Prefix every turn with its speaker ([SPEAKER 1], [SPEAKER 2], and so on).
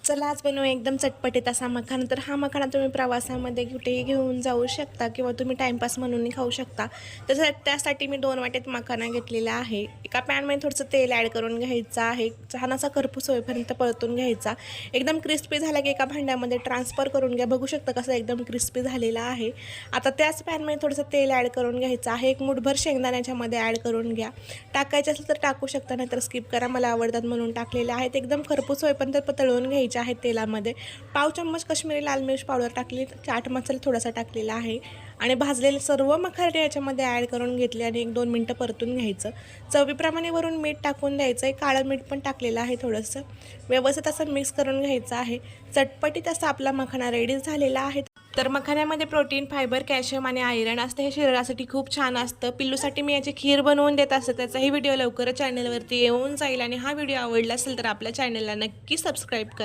[SPEAKER 1] चला आज बनवूया एकदम चटपटीत असा मखाना. तर हा मखाना तुम्ही प्रवासामध्ये कुठेही घेऊन जाऊ शकता किंवा तुम्ही टाईमपास म्हणूनही खाऊ शकता. तर त्यासाठी मी 2 वाटीत मखाना घेतलेला आहे. एका पॅनमध्ये थोडंसं तेल ॲड करून घ्यायचं आहे. छान असा खरपूस होईपर्यंत परतून घ्यायचा. एकदम क्रिस्पी झाला की एका भांड्यामध्ये ट्रान्सफर करून घ्या. बघू शकता कसं एकदम क्रिस्पी झालेला आहे. आता त्याच पॅनमध्ये थोडंसं तेल ॲड करून घ्यायचं आहे. एक मूठभर शेंगदाणे याच्यामध्ये ॲड करून घ्या. टाकायचे असेल तर टाकू शकता, नाहीतर स्किप करा. मला आवडतात म्हणून टाकलेले आहेत. एकदम खरपूस होईपर्यंत तळून घ्यायचे आहेत तेलामध्ये. पाव चम्मच काश्मीरी लाल मिर्च पावडर टाकली, चाट मसाला थोडासा टाकलेला आहे आणि भाजलेले सर्व मखाने याच्यामध्ये ॲड करून घेतले आणि 1-2 मिनटं परतून घ्यायचं. चवीप्रमाणे वरून मीठ टाकून द्यायचं आहे. काळं मीठ पण टाकलेलं आहे थोडंसं. व्यवस्थित असं मिक्स करून घ्यायचं आहे. चटपटीत असा आपला मखाना रेडी झालेला आहे. तर मखान्यामध्ये प्रोटीन, फायबर, कॅल्शियम आणि आयरन असतं. हे शरीरासाठी खूप छान असतं. पिल्लूसाठी मी याची खीर बनवून देत असते. त्याचाही व्हिडिओ लवकरच चॅनलवरती येऊन जाईल आणि हा व्हिडिओ आवडला असेल तर आपल्या चॅनलला नक्की सबस्क्राईब करा.